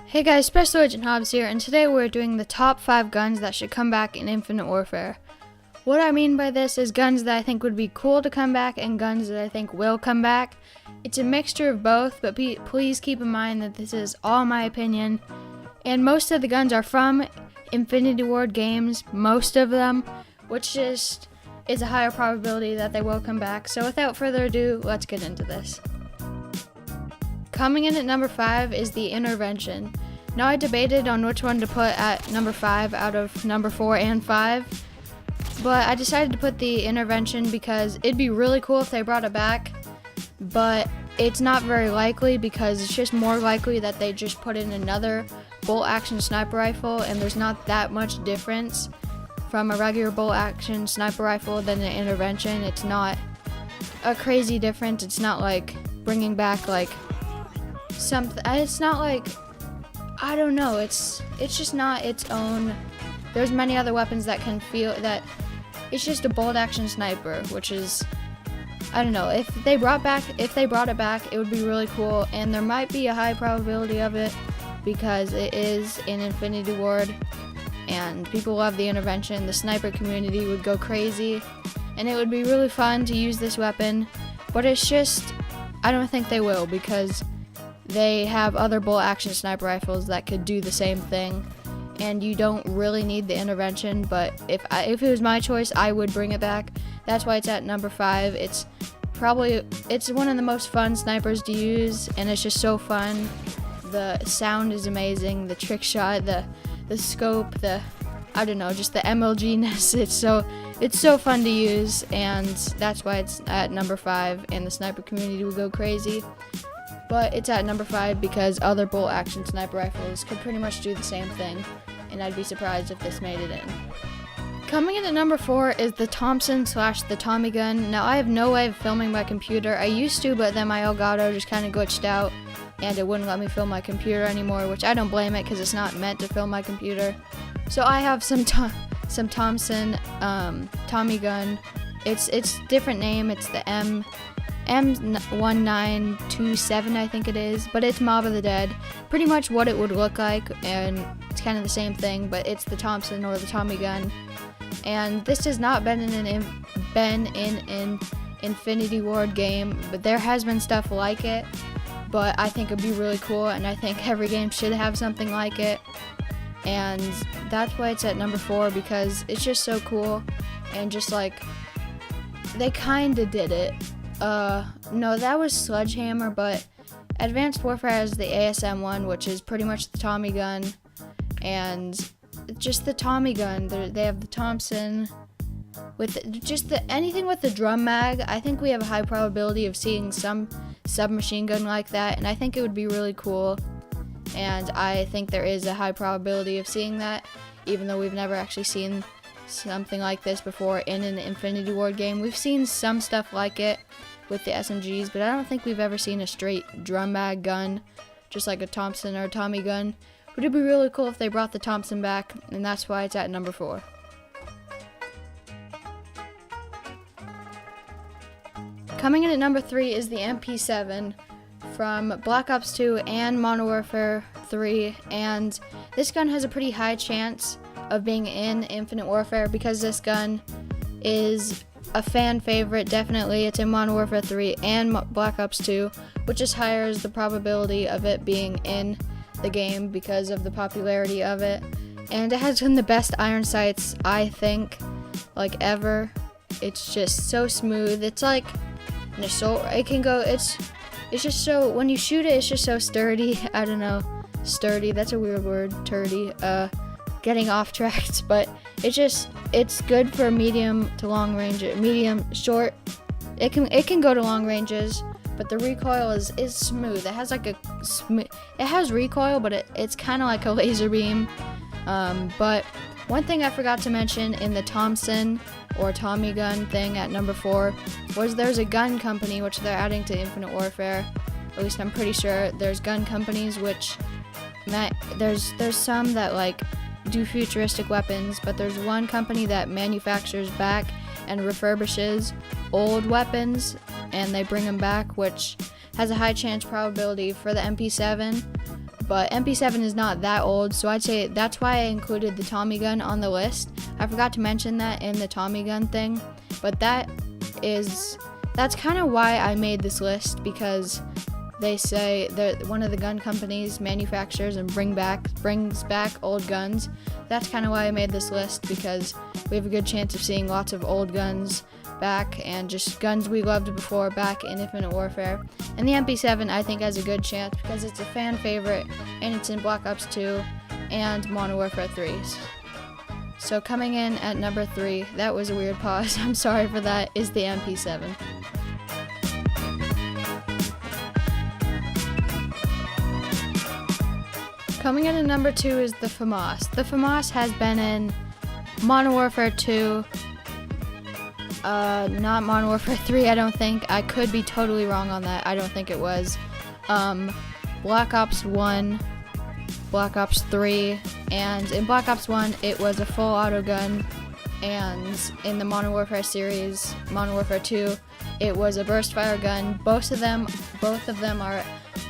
Hey guys, Special Agent Hobbs here, and today we're doing the top 5 guns that should come back in Infinite Warfare. What I mean by this is guns that I think would be cool to come back and guns that I think will come back. It's a mixture of both, but please keep in mind that this is all my opinion. And most of the guns are from Infinity Ward games, most of them, which just is a higher probability that they will come back. So without further ado, let's get into this. Coming in at number 5 is the Intervention. Now I debated on which one to put at number 5 out of number 4 and 5, but I decided to put the Intervention because it'd be really cool if they brought it back, but it's not very likely because it's just more likely that they just put in another bolt action sniper rifle, and there's not that much difference from a regular bolt action sniper rifle than an Intervention. It's not a crazy difference. It's not like bringing back like something. It's not like, I don't know, it's just not its own. There's many other weapons that can feel that it's just a bolt action sniper, which is, I don't know, if they brought it back, it would be really cool, and there might be a high probability of it because it is in Infinity Ward and people love the Intervention. The sniper community would go crazy and it would be really fun to use this weapon, but it's just, I don't think they will because they have other bolt action sniper rifles that could do the same thing, and you don't really need the Intervention. But if it was my choice, I would bring it back. That's why it's at number 5. It's one of the most fun snipers to use, and it's just so fun. The sound is amazing, the trick shot, the scope, I don't know, just the MLG-ness. It's so fun to use, and that's why it's at number 5, and the sniper community will go crazy. But it's at number 5 because other bolt action sniper rifles could pretty much do the same thing, and I'd be surprised if this made it in. Coming in at number 4 is the Thompson / the Tommy gun. Now I have no way of filming my computer. I used to, but then my Elgato just kind of glitched out and it wouldn't let me film my computer anymore, which I don't blame it because it's not meant to film my computer. So I have some Thompson Tommy gun. It's different name. It's the M1927, I think it is, but it's Mob of the Dead. Pretty much what it would look like, and it's kind of the same thing, but it's the Thompson or the Tommy gun. And this has not been in an Infinity Ward game, but there has been stuff like it. But I think it'd be really cool, and I think every game should have something like it. And that's why it's at number 4, because it's just so cool, and just like, they kinda did it. No, that was Sledgehammer, but Advanced Warfare has the ASM one, which is pretty much the Tommy gun, and just the Tommy gun. They have the Thompson with anything with the drum mag. I think we have a high probability of seeing some submachine gun like that, and I think it would be really cool, and I think there is a high probability of seeing that, even though we've never actually seen something like this before in an Infinity Ward game. We've seen some stuff like it with the SMGs, but I don't think we've ever seen a straight drum mag gun, just like a Thompson or a Tommy gun. But it'd be really cool if they brought the Thompson back, and that's why it's at number 4. Coming in at number 3 is the MP7 from Black Ops 2 and Modern Warfare 3, and this gun has a pretty high chance of being in Infinite Warfare because this gun is a fan favorite. Definitely, it's in Modern Warfare 3 and Black Ops 2, which just higher the probability of it being in the game because of the popularity of it. And it has one of the best iron sights, I think, like ever. It's just so smooth. It's like an assault. It can go. It's just so, when you shoot it, it's just so sturdy. I don't know, sturdy. That's a weird word, turdy. Getting off tracks, but it's good for medium to long range. Medium, short, it can go to long ranges, but the recoil is smooth. It has like it has recoil, but it's kind of like a laser beam. But one thing I forgot to mention in the Thompson or Tommy gun thing at number 4 was there's a gun company which they're adding to Infinite Warfare. At least I'm pretty sure there's gun companies which there's some that like do futuristic weapons, but there's one company that manufactures back and refurbishes old weapons, and they bring them back, which has a high chance probability for the MP7. but MP7 is not that old, so I'd say that's why I included the Tommy gun on the list. I forgot to mention that in the Tommy gun thing, but that's kind of why I made this list, because they say that one of the gun companies manufactures and brings back old guns. That's kind of why I made this list, because we have a good chance of seeing lots of old guns back and just guns we loved before back in Infinite Warfare. And the MP7 I think has a good chance because it's a fan favorite and it's in Black Ops 2 and Modern Warfare 3. So coming in at number 3, that was a weird pause, I'm sorry for that, is the MP7. Coming in at number 2 is the Famas. The Famas has been in Modern Warfare 2, not Modern Warfare 3, I don't think. I could be totally wrong on that. I don't think it was. Black Ops 1, Black Ops 3, and in Black Ops 1 it was a full auto gun, and in the Modern Warfare series, Modern Warfare 2, it was a burst fire gun. Both of them are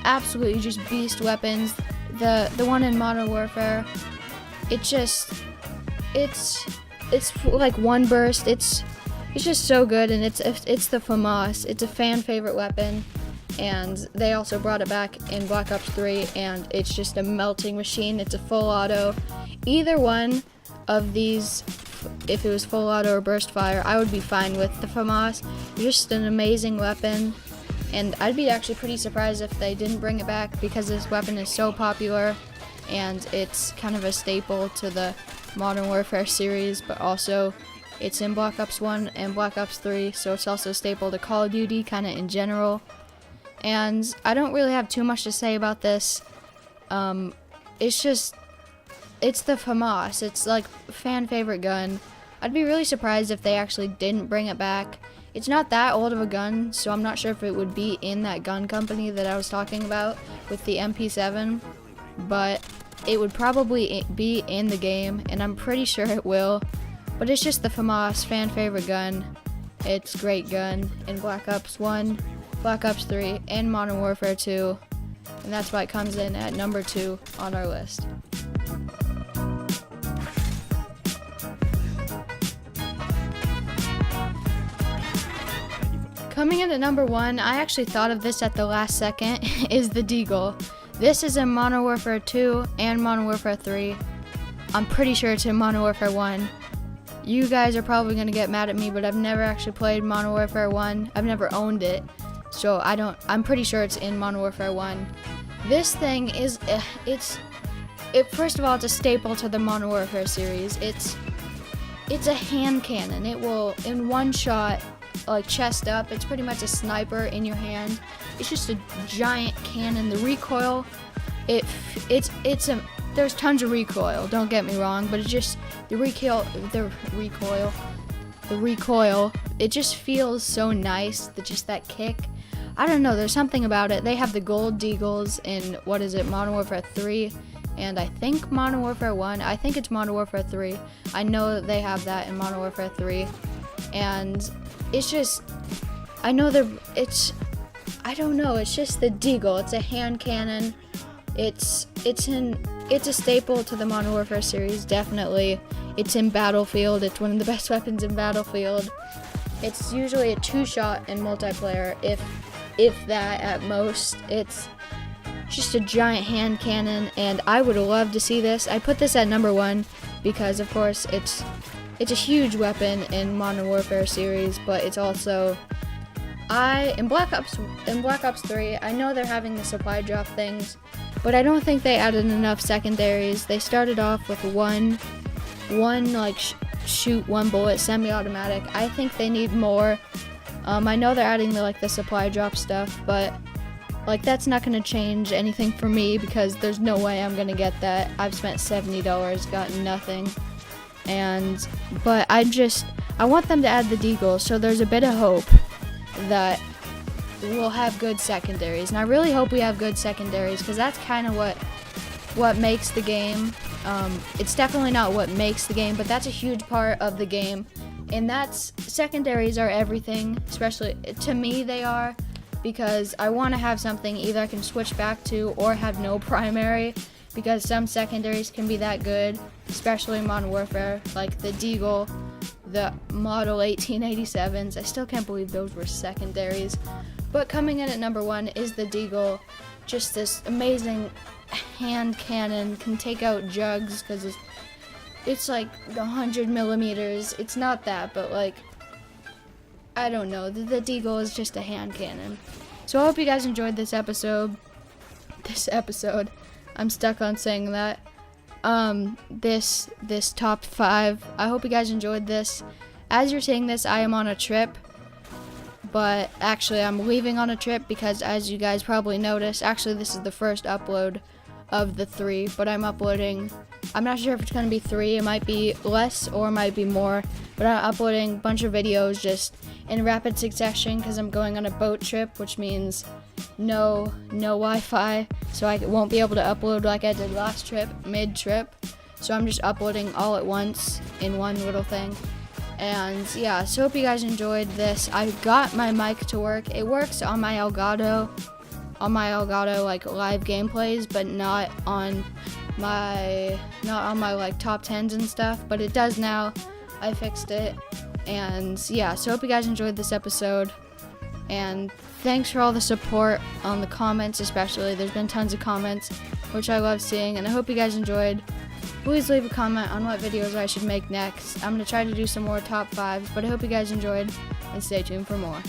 absolutely just beast weapons. The one in Modern Warfare, it's like one burst. It's just so good, and it's the Famas. It's a fan favorite weapon, and they also brought it back in Black Ops 3, and it's just a melting machine. It's a full auto. Either one of these, if it was full auto or burst fire, I would be fine with the Famas. It's just an amazing weapon, and I'd be actually pretty surprised if they didn't bring it back, because this weapon is so popular, and it's kind of a staple to the Modern Warfare series, but also it's in Black Ops 1 and Black Ops 3, so it's also a staple to Call of Duty kind of in general. And I don't really have too much to say about this. It's the Famas. It's like a fan favorite gun. I'd be really surprised if they actually didn't bring it back. It's not that old of a gun, so I'm not sure if it would be in that gun company that I was talking about with the MP7, but it would probably be in the game, and I'm pretty sure it will. But it's just the Famas fan favorite gun. It's a great gun in Black Ops 1, Black Ops 3, and Modern Warfare 2, and that's why it comes in at number 2 on our list. Coming in at number 1, I actually thought of this at the last second, is the Deagle. This is in Modern Warfare 2 and Modern Warfare 3. I'm pretty sure it's in Modern Warfare 1. You guys are probably going to get mad at me, but I've never actually played Modern Warfare 1. I've never owned it, so I'm pretty sure it's in Modern Warfare 1. This thing is, first of all, it's a staple to the Modern Warfare series. It's a hand cannon. It will, in one shot, like chest up, it's pretty much a sniper in your hand. It's just a giant cannon. The recoil, there's tons of recoil, don't get me wrong, but it's just the recoil, it just feels so nice, just that kick. I don't know, there's something about it. They have the gold Deagles in, Modern Warfare 3, and I think Modern Warfare 1. I think it's Modern Warfare 3. I know that they have that in Modern Warfare 3, and it's just, I don't know, it's just the Deagle. It's a hand cannon. It's a staple to the Modern Warfare series, definitely. It's in Battlefield. It's one of the best weapons in Battlefield. It's usually a 2-shot in multiplayer, if that at most. It's just a giant hand cannon, and I would love to see this. I put this at number 1 because, of course, it's a huge weapon in Modern Warfare series, but it's also, in Black Ops 3, I know they're having the supply drop things, but I don't think they added enough secondaries. They started off with one like shoot one bullet semi-automatic. I think they need more. I know they're adding the supply drop stuff, but like that's not gonna change anything for me because there's no way I'm gonna get that. I've spent $70, gotten nothing. But I want them to add the Deagle, so there's a bit of hope that we'll have good secondaries. And I really hope we have good secondaries, because that's kind of what makes the game. It's definitely not what makes the game, but that's a huge part of the game. And secondaries are everything, especially to me they are, because I want to have something either I can switch back to or have no primary, because some secondaries can be that good, especially in Modern Warfare, like the Deagle, the Model 1887s. I still can't believe those were secondaries. But coming in at number 1 is the Deagle. Just this amazing hand cannon, can take out jugs because it's like 100 millimeters. It's not that, but like, I don't know. The Deagle is just a hand cannon. So I hope you guys enjoyed this episode. I'm stuck on saying that. This top 5. I hope you guys enjoyed this. As you're seeing this, I am on a trip. But actually, I'm leaving on a trip because, as you guys probably noticed, actually this is the first upload of the 3, but I'm uploading, I'm not sure if it's going to be 3, it might be less or it might be more, but I'm uploading a bunch of videos just in rapid succession because I'm going on a boat trip, which means no Wi-Fi, so I won't be able to upload like I did last trip, mid-trip, so I'm just uploading all at once in one little thing. And yeah, so hope you guys enjoyed this. I got my mic to work. It works on my Elgato like live gameplays, but not on my like top 10s and stuff, but it does now. I fixed it. And yeah, so hope you guys enjoyed this episode, and thanks for all the support on the comments, especially. There's been tons of comments, which I love seeing, and I hope you guys enjoyed. Please leave a comment on what videos I should make next. I'm going to try to do some more top 5s, but I hope you guys enjoyed, and stay tuned for more.